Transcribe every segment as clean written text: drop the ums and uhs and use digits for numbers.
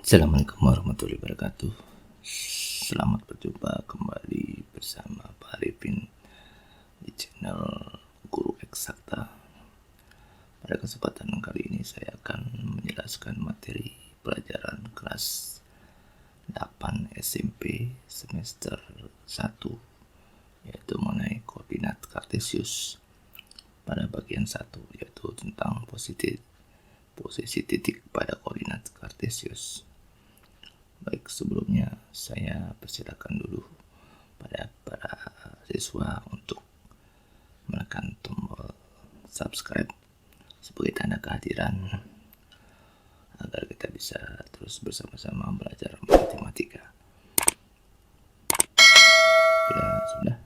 Assalamualaikum warahmatullahi wabarakatuh. Selamat berjumpa kembali bersama Pak Arifin di channel Guru Eksakta. Pada kesempatan kali ini saya akan menjelaskan materi pelajaran kelas 8 SMP semester 1, yaitu mengenai koordinat kartesius pada bagian 1, yaitu tentang posisi titik pada koordinat kartesius. Baik, sebelumnya saya persilakan dulu pada para siswa untuk menekan tombol subscribe sebagai tanda kehadiran agar kita bisa terus bersama-sama belajar matematika. Sudah,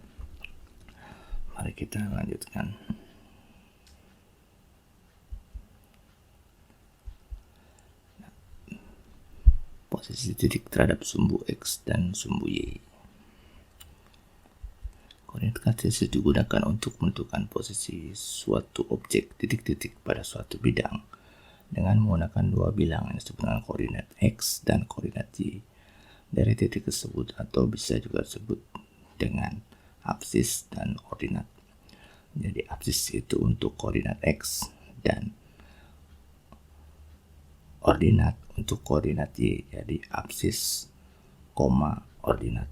mari kita lanjutkan. Posisi titik terhadap sumbu X dan sumbu Y. Koordinat kartesius digunakan untuk menentukan posisi suatu objek titik-titik pada suatu bidang dengan menggunakan dua bilangan yang disebut dengan koordinat X dan koordinat Y dari titik tersebut, atau bisa juga disebut dengan absis dan ordinat. Jadi absis itu untuk koordinat X dan ordinat untuk koordinat Y, jadi absis, ordinat.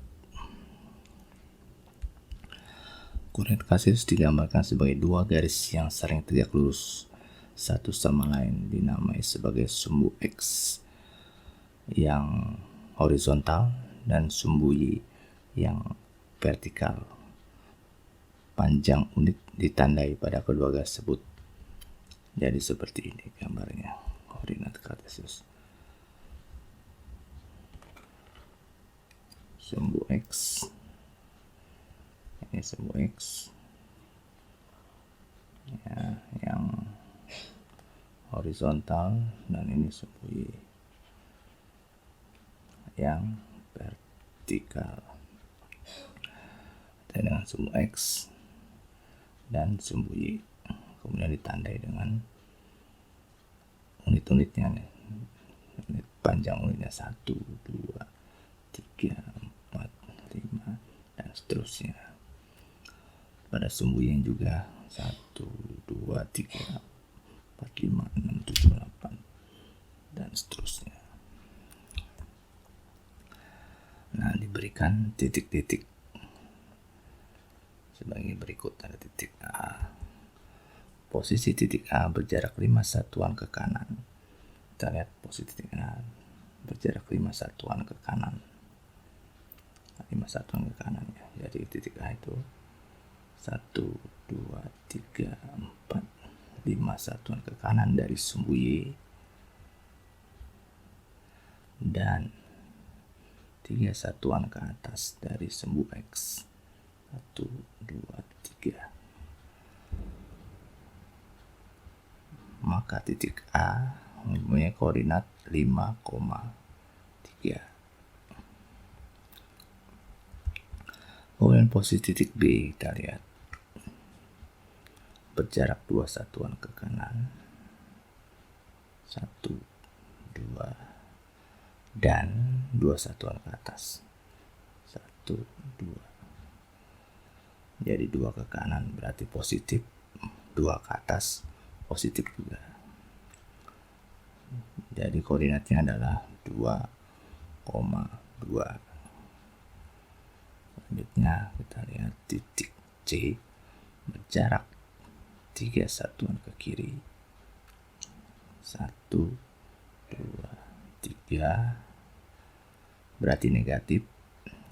Koordinat kartesius digambarkan sebagai dua garis yang saling tegak lurus satu sama lain, dinamai sebagai sumbu X yang horizontal dan sumbu Y yang vertikal. Panjang unit ditandai pada kedua garis tersebut. Jadi seperti ini gambarnya koordinat kartesius. Sumbu X, ini sumbu X ya, yang horizontal, dan ini sumbu Y yang vertikal. Dan dengan sumbu X dan sumbu Y kemudian ditandai dengan unit-unitnya nih. Unit panjang unitnya 1, 2, 3, 4, 5 dan seterusnya. Pada sumbu Y juga 1, 2, 3, 4, 5, 6, 7, 8 dan seterusnya. Nah, diberikan titik-titik sebagai berikut. Ada titik A. Posisi titik A berjarak 5 satuan ke kanan. Kita lihat posisi titik A berjarak 5 satuan ke kanan. 5 satuan ke kanan ya. Jadi titik A itu 1, 2, 3, 4, 5 satuan ke kanan dari sumbu Y, dan 3 satuan ke atas dari sumbu X. 1, 2, 3. Maka titik A mempunyai koordinat 5,3. Kemudian posisi titik B kita lihat berjarak 2 satuan ke kanan, 1, 2, dan 2 satuan ke atas, 1, 2. Jadi 2 ke kanan berarti positif, 2 ke atas positif juga. Jadi koordinatnya adalah 2,2. Selanjutnya kita lihat titik C berjarak 3 satuan ke kiri, 1, 2, 3, berarti negatif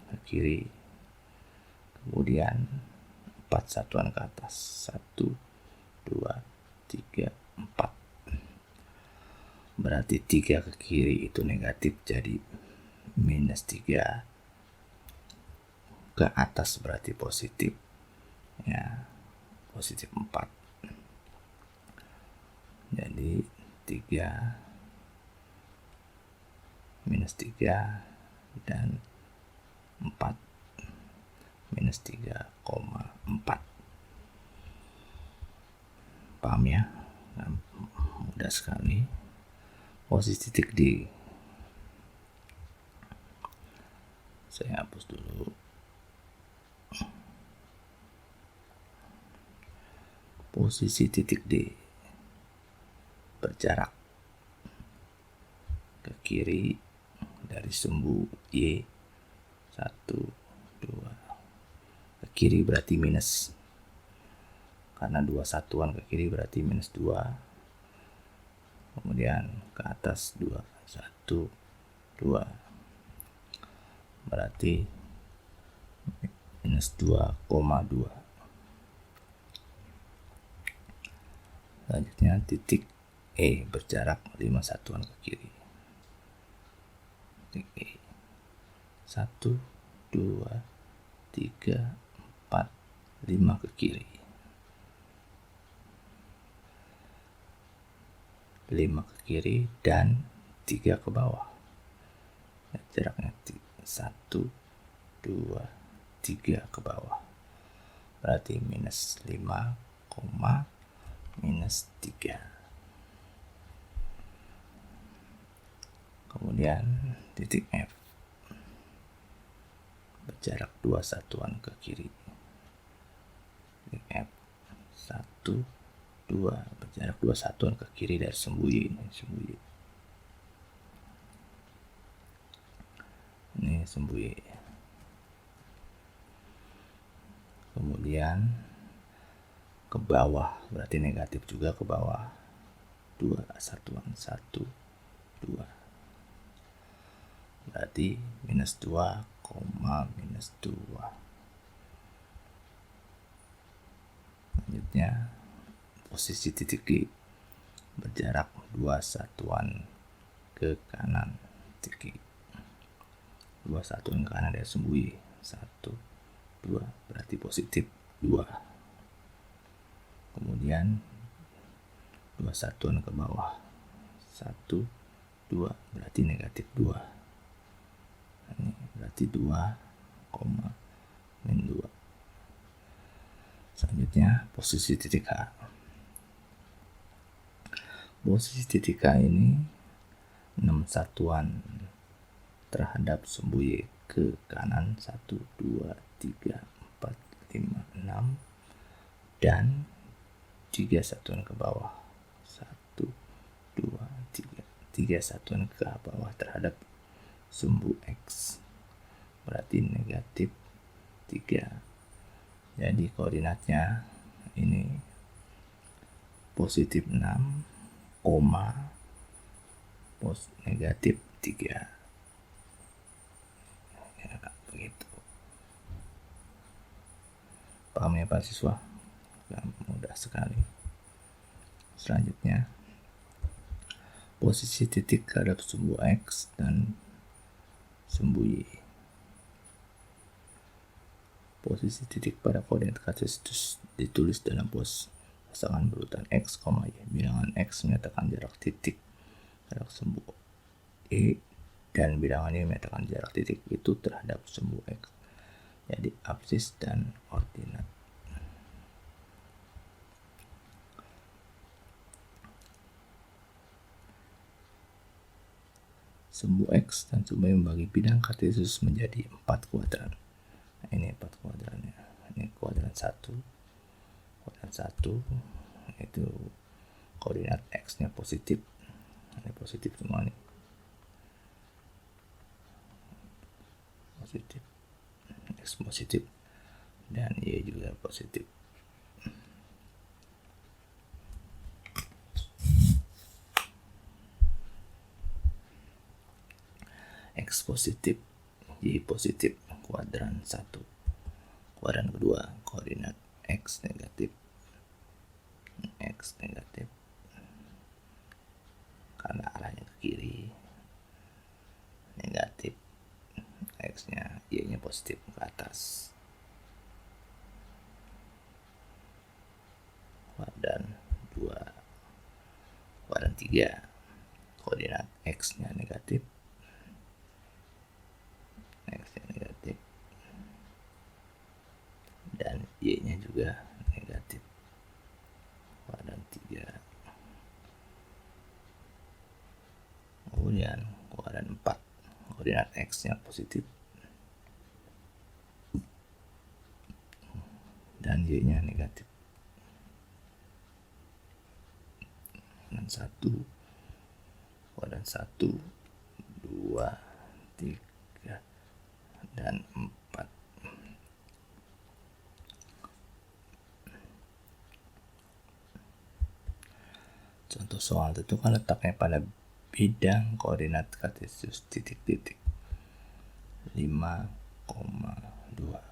ke kiri. Kemudian 4 satuan ke atas, 1, 2, 3, 4. Berarti 3 ke kiri itu negatif, jadi minus 3. Ke atas berarti positif ya, positif 4. Jadi 3 minus 3 dan 4 minus 3,4. Paham ya? Nah, mudah sekali. Posisi titik D Saya hapus dulu. Posisi titik D berjarak ke kiri dari sumbu Y 1, 2. Ke kiri berarti minus, karena 2 satuan ke kiri berarti minus 2. Kemudian ke atas 2, 1, 2 berarti minus 2,2. Selanjutnya titik E berjarak 5 satuan ke kiri. Titik E 1, 2, 3, 4, 5 ke kiri. 5 ke kiri dan 3 ke bawah. Jaraknya 1, 2, 3 ke bawah. Berarti minus 5, minus 3. Kemudian titik F berjarak 2 satuan ke kiri. Titik F 1, 2 berjarak 2 satuan ke kiri dari sumbu Y ini, sumbu Y. Ini sumbu Y. Kemudian ke bawah berarti negatif juga ke bawah. 2 satuan 1, 2. Berarti minus 2, minus 2. Selanjutnya posisi titik G berjarak 2 satuan ke kanan. Titik 2 satuan ke kanan dari sumbu Y 1, 2 berarti positif 2. Kemudian 2 satuan ke bawah 1, 2 berarti negatif 2. Ini berarti 2, min 2. Selanjutnya posisi titik H. Posisi titik H ini 6 satuan terhadap sumbu Y ke kanan 1, 2, 3, 4, 5, 6 dan 3 satuan ke bawah 1, 2, 3. 3 satuan ke bawah terhadap sumbu X berarti negatif 3. Jadi koordinatnya ini positif 6, negatif 3. Ya, begitu. Paham ya Pak siswa? Mudah sekali. Selanjutnya posisi titik terhadap sumbu X dan sumbu Y. Posisi titik pada koordinat kartesius ditulis dalam pasangan berurutan X, Y. Bilangan X menyatakan jarak titik terhadap sumbu Y dan bilangan Y menyatakan jarak titik itu terhadap sumbu X. Jadi absis dan ordinat. Sumbu X dan sumbu Y membagi bidang kartesius menjadi 4 kuadran. Nah, ini 4 kuadrannya. Ini kuadran 1. Kuadran 1 itu koordinat X-nya positif. Ini positif semua nih. Positif. X positif dan Y juga positif. X positif, Y positif, kuadran 1. Kuadran kedua, koordinat X negatif. X negatif karena arahnya ke kiri. Negatif. X-nya, Y-nya positif ke atas. Kuadran 2. Kuadran 3, koordinat X-nya negatif. X-nya negatif dan Y-nya juga negatif. Kuadran 3. Kemudian kuadran 4, koordinat X-nya positif. dan Y-nya negatif. Dan 1, dan 1, 2, 3, dan 4. Contoh soal, tentukan letaknya pada bidang koordinat kartesius titik-titik 5,2.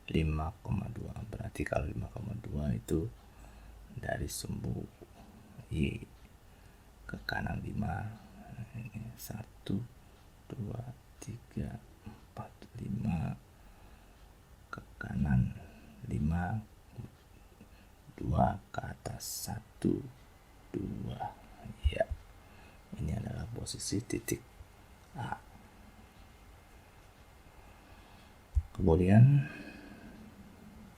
5,2 berarti kalau 5,2 itu dari sumbu Y ke kanan 5, ini 1, 2, 3, 4, 5 ke kanan 5, 2 ke atas 1, 2. Ya, ini adalah posisi titik A. Kemudian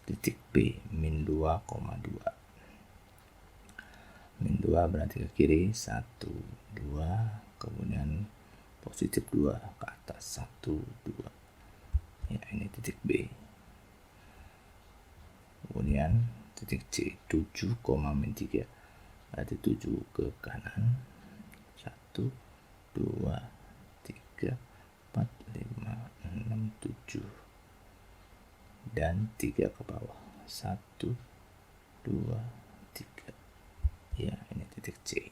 titik B min 2,2. Min 2 berarti ke kiri 1, 2, kemudian positif 2 ke atas 1, 2. Ya, ini titik B. Kemudian titik C 7, min 3 berarti 7 ke kanan 1, 2, 3, 4, 5, 6, 7 dan 3 ke bawah 1, 2, 3. Ya, ini titik C.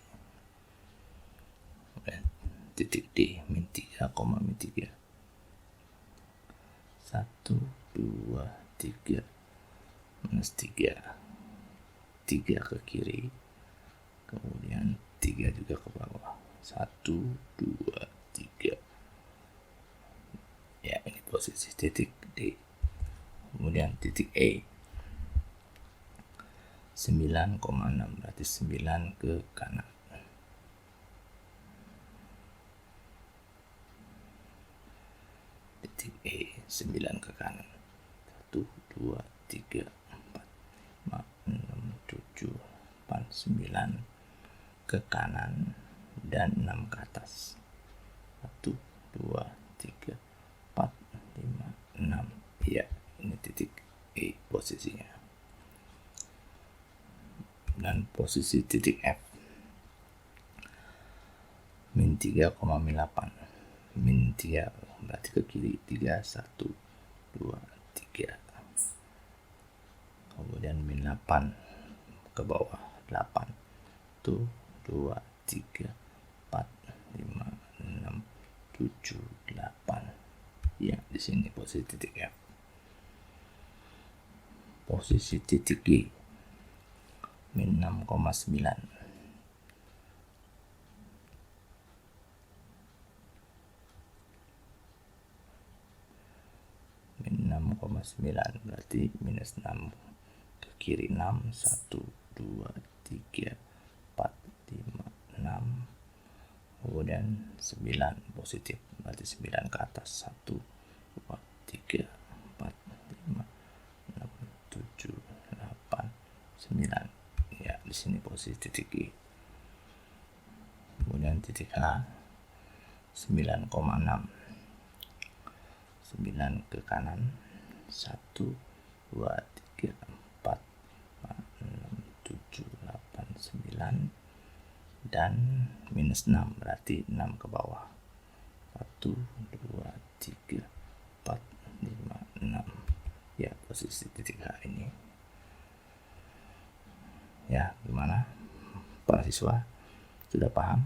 Dan titik D min 3, min 3 1, 2, 3 minus 3, 3 ke kiri, kemudian 3 juga ke bawah 1, 2, 3. Ya, ini posisi titik D. Kemudian titik E 9,6 berarti 9 ke kanan. Titik E 9 ke kanan 1, 2, 3, 4, 5, 6, 7, 8, 9 ke kanan dan 6 ke atas 1, 2, 3, 4, 5, 6. Ya, ini titik E posisinya. Dan posisi titik F min 3,8. Min 3 berarti ke kiri 3, 1, 2, 3. Kemudian min 8 ke bawah 8, 1, 2, 3, 4, 5, 6, 7, 8. Ya, di sini posisi titik F. Posisi titik G min 6,9. Min 6,9 berarti minus 6 ke kiri 6, 1, 2, 3, 4, 5, 6. Kemudian 9 positif berarti 9 ke atas 1, 2, 3, 4, 5, 6, 7, 8, 9. Ya, di sini posisi titik G. Kemudian titik H 9,6. 9 ke kanan 1, 2, 3, 4, 5, 6, 7, 8, 9 dan minus 6 berarti 6 ke bawah 1, 2, 3, 4, 5, 6. Ya, posisi titik H ini. Ya, gimana para siswa, sudah paham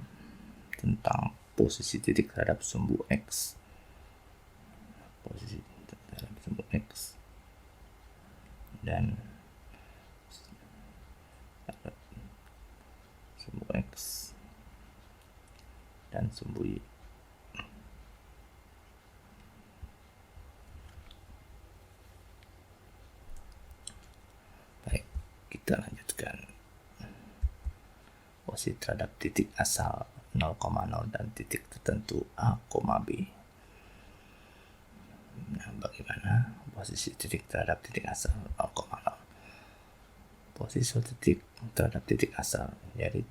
tentang posisi titik terhadap sumbu X? Posisi terhadap sumbu X dan sumbu X dan sumbu Y. Baik, kita lanjutkan. Posisi terhadap titik asal 0,0 dan titik tertentu A, B. Nah, bagaimana posisi titik terhadap titik asal 0,0? Posisi titik terhadap titik asal, jadi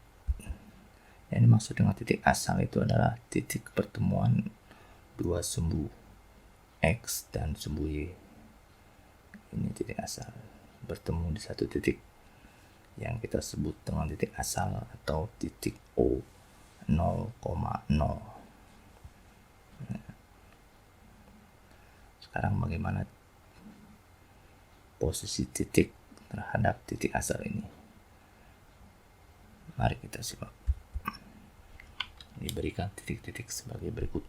yang dimaksud dengan titik asal itu adalah titik pertemuan dua sumbu X dan sumbu Y. Ini titik asal bertemu di satu titik yang kita sebut dengan titik asal atau titik O 0,0. Sekarang bagaimana posisi titik terhadap titik asal ini? Mari kita simak. Diberikan titik-titik sebagai berikut.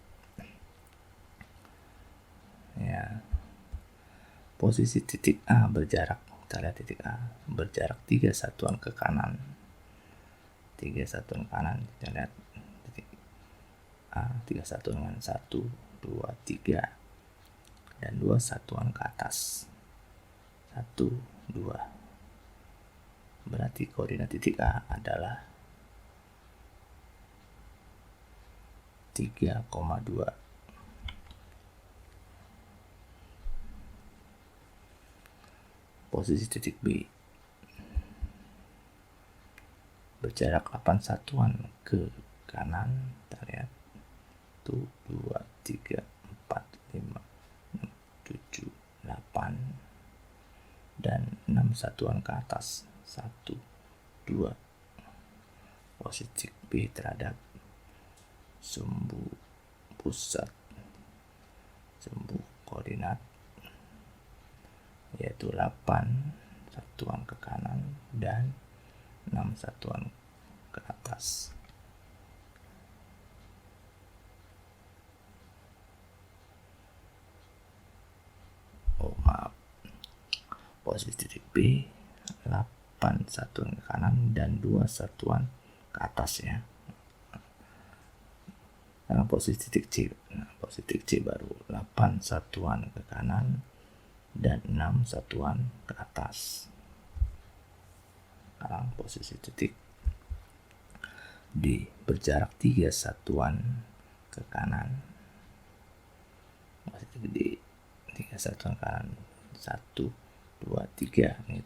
Ya. Posisi titik A berjarak, kita lihat titik A berjarak 3 satuan ke kanan. 3 satuan ke kanan, kita lihat titik A 3 satuan dengan 1, 2, 3 dan 2 satuan ke atas. 1, 2. Berarti koordinat titik A adalah 3,2. Posisi titik B berjarak 8 satuan ke kanan. Kita lihat 1, 2, 3, 4, 5, 6, 7, 8 dan 6 satuan ke atas. 1, 2. Posisi B terhadap sumbu pusat, sumbu koordinat, yaitu 8 satuan ke kanan dan 6 satuan ke atas. Posisi titik B 8 satuan ke kanan dan 2 satuan ke atas ya. Sekarang posisi titik C. Posisi titik C baru 8 satuan ke kanan dan 6 satuan ke atas. Sekarang posisi titik D berjarak 3 satuan ke kanan. Posisi titik D 3 satuan ke kanan. 1, 2, 3 ini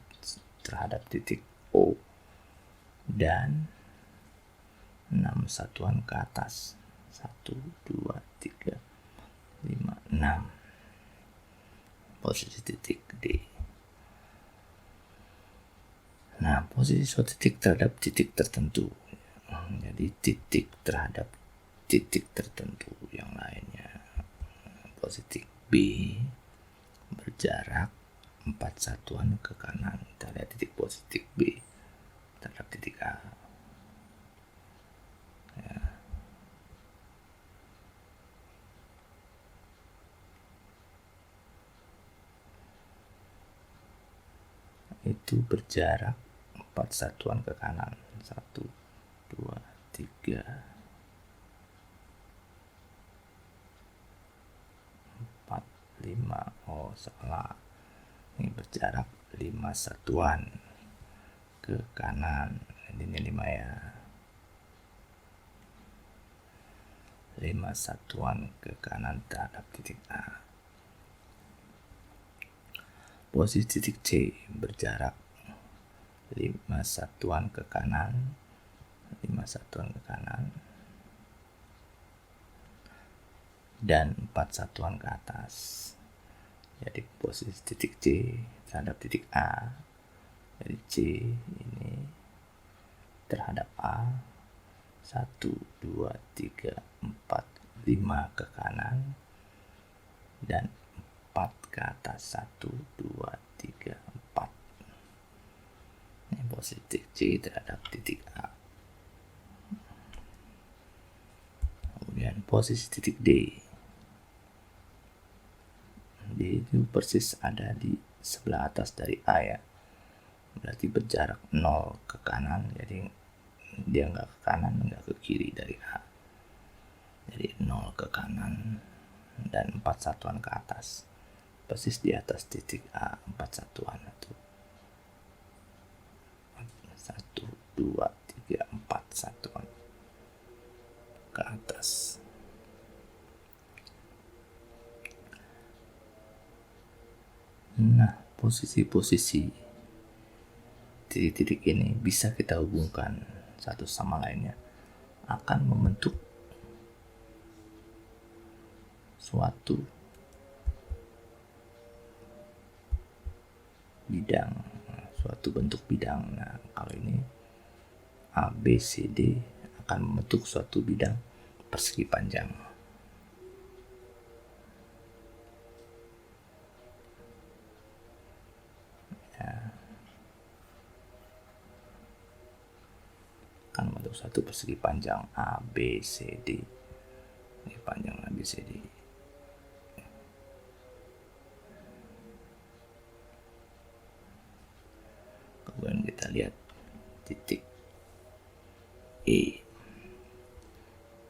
terhadap titik O dan 6 satuan ke atas. 1, 2, 3, 5, 6. Posisi titik D. Nah, posisi suatu titik terhadap titik tertentu. Jadi titik terhadap titik tertentu yang lainnya. Posisi B berjarak 4 satuan ke kanan. Kita lihat titik posisi B terhadap titik A. Ya. Itu berjarak 4 satuan ke kanan. 1, 2, 3, 4, 5. Oh, salah. Ini berjarak 5 satuan ke kanan. Ini 5 ya. 5 satuan ke kanan terhadap titik A. Posisi titik C berjarak 5 satuan ke kanan. 5 satuan ke kanan dan 4 satuan ke atas. Jadi posisi titik C terhadap titik A. Jadi C ini terhadap A 1, 2, 3, 4, 5 ke kanan dan 4 ke atas. 1, 2, 3, 4. Ini posisi titik C terhadap titik A. Kemudian posisi titik D. D itu persis ada di sebelah atas dari A ya. Berarti berjarak 0 ke kanan. Jadi dia nggak ke kanan, nggak ke kiri dari A. Jadi 0 ke kanan dan 4 satuan ke atas. Persis di atas titik A 4 satuan itu. 1, 2, 3, 4 satuan ke atas. Nah, posisi-posisi titik-titik ini bisa kita hubungkan satu sama lainnya, akan membentuk suatu bidang, suatu bentuk bidang. Nah, kalau ini A, B, C, D akan membentuk suatu bidang persegi panjang. Akan membentuk satu persegi panjang A, B, C, D. Ini panjang A, B, C, D. Kemudian kita lihat titik E,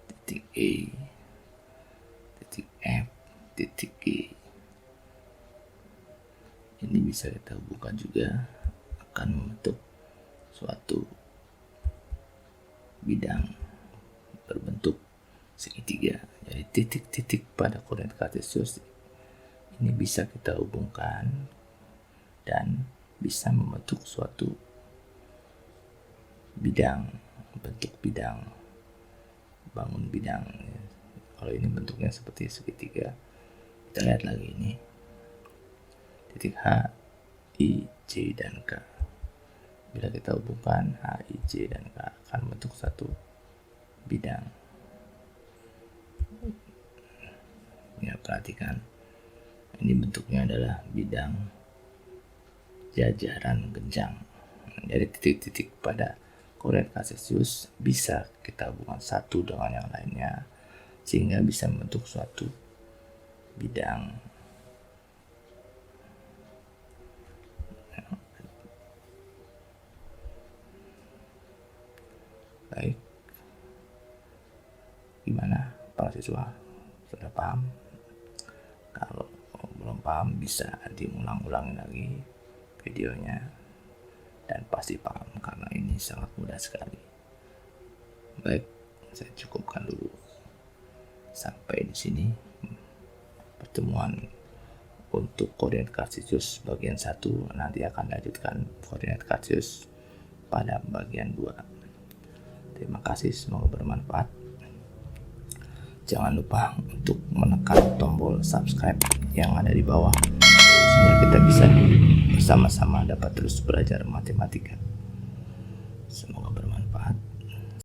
titik E, titik F, titik G. Ini bisa kita hubungkan juga akan membentuk suatu bidang berbentuk segitiga. Jadi titik-titik pada koordinat kartesius ini bisa kita hubungkan dan bisa membentuk suatu bidang, bentuk bidang, bangun bidang. Kalau ini bentuknya seperti segitiga, kita lihat lagi ini titik H, I, J, dan K. Bila kita hubungkan H, I, J, dan K akan membentuk satu bidang. Ya, perhatikan. Ini bentuknya adalah bidang jajaran genjang. Jadi titik-titik pada koordinat kartesius bisa kita hubungkan satu dengan yang lainnya sehingga bisa membentuk suatu bidang. Baik, gimana para siswa? Sudah paham? Kalau belum paham bisa diulang-ulangi lagi videonya dan pasti paham karena ini sangat mudah sekali. Baik, saya cukupkan dulu sampai di sini pertemuan untuk koordinat kartesius bagian 1. Nanti akan lanjutkan koordinat kartesius pada bagian 2. Terima kasih, semoga bermanfaat. Jangan lupa untuk menekan tombol subscribe yang ada di bawah sehingga kita bisa bersama-sama dapat terus belajar matematika. Semoga